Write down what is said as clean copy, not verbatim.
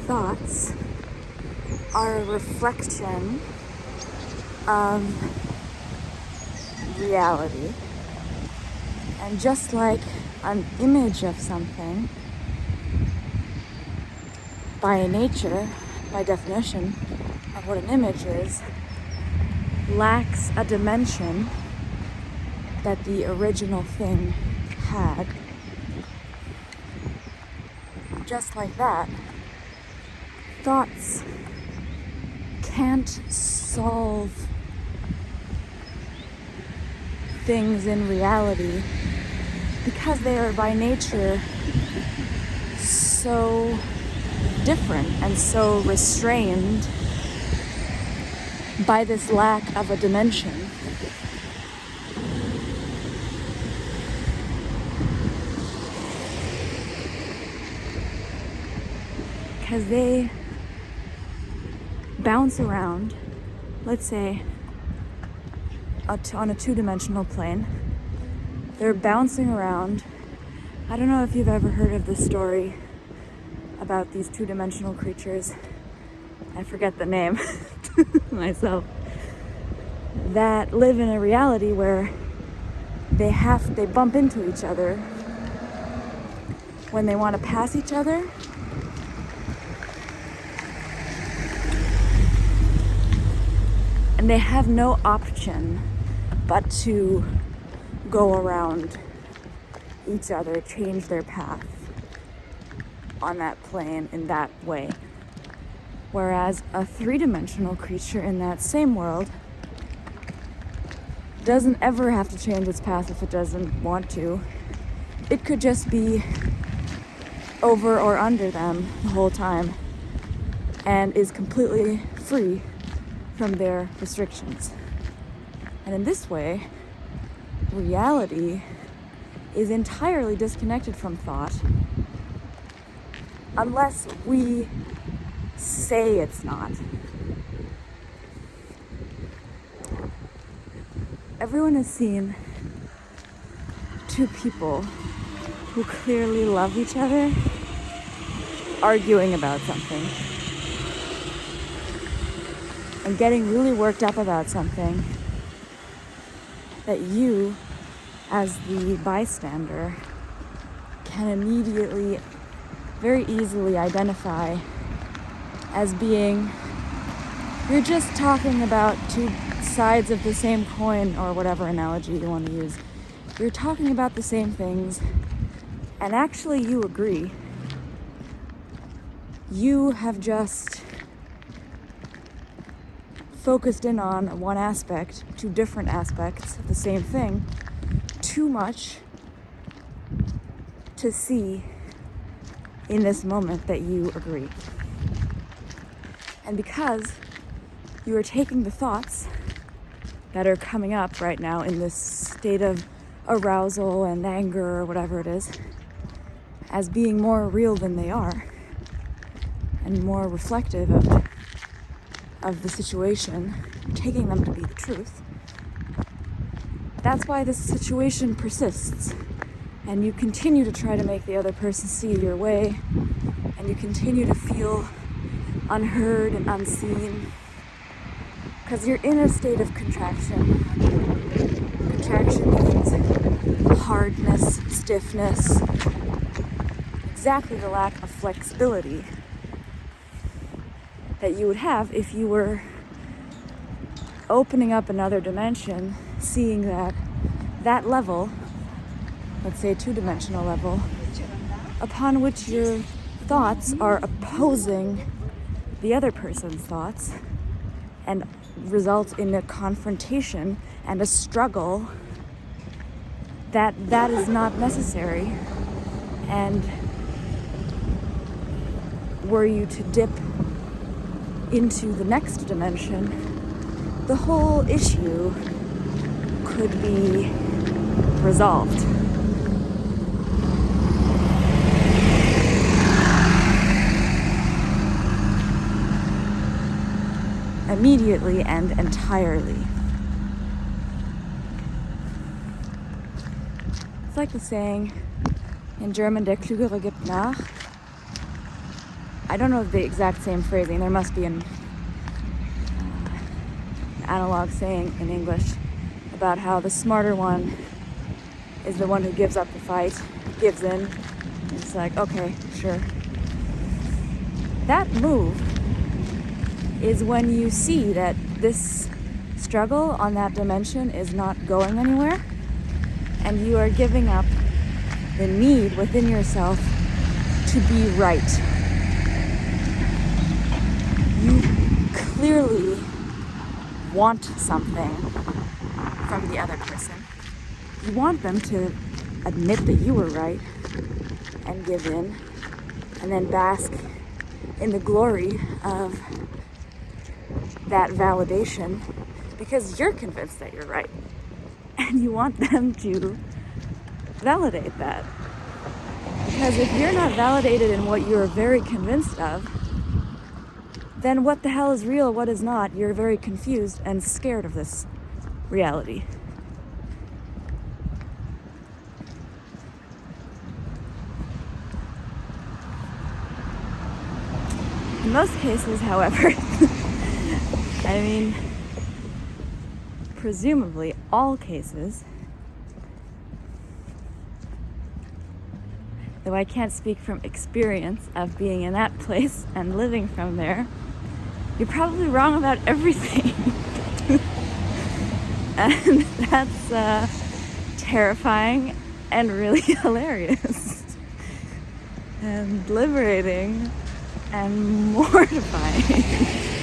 thoughts are a reflection of reality. And just like an image of something, by nature, by definition of what an image is, lacks a dimension that the original thing had. Just like that, thoughts can't solve things in reality because they are by nature so different and so restrained by this lack of a dimension. Because they bounce around, let's say, on a two-dimensional plane. They're bouncing around. I don't know if you've ever heard of this story about these two-dimensional creatures. I forget the name myself. That live in a reality where they bump into each other when they want to pass each other. And they have no option but to go around each other, change their path on that plane in that way. Whereas a three-dimensional creature in that same world doesn't ever have to change its path if it doesn't want to. It could just be over or under them the whole time and is completely free from their restrictions. And in this way, reality is entirely disconnected from thought, unless we say it's not. Everyone has seen two people who clearly love each other arguing about something and getting really worked up about something that you, as the bystander, can immediately, very easily identify as being, you're just talking about two sides of the same coin, or whatever analogy you want to use. You're talking about the same things, and actually you agree. You have just focused in on one aspect, two different aspects of the same thing, too much to see in this moment that you agree. And because you are taking the thoughts that are coming up right now in this state of arousal and anger or whatever it is, as being more real than they are and more reflective of the situation, taking them to be the truth, that's why this situation persists. And you continue to try to make the other person see your way, and you continue to feel unheard and unseen, because you're in a state of contraction. Contraction means hardness, stiffness, exactly the lack of flexibility that you would have if you were opening up another dimension, seeing that level, let's say a two-dimensional level, upon which your thoughts are opposing the other person's thoughts and result in a confrontation and a struggle that is not necessary. And were you to dip into the next dimension, the whole issue could be resolved. Immediately and entirely. It's like the saying in German, der Klügere gibt nach. I don't know the exact same phrasing. There must be an analog saying in English about how the smarter one is the one who gives up the fight, gives in. It's like, okay, sure. That move is when you see that this struggle on that dimension is not going anywhere, and you are giving up the need within yourself to be right. You clearly want something from the other person. You want them to admit that you were right and give in, and then bask in the glory of that validation because you're convinced that you're right. And you want them to validate that. Because if you're not validated in what you're very convinced of, then what the hell is real, what is not? You're very confused and scared of this reality. In most cases, however, I mean, presumably all cases, though I can't speak from experience of being in that place and living from there, you're probably wrong about everything. And that's terrifying and really hilarious and liberating and mortifying.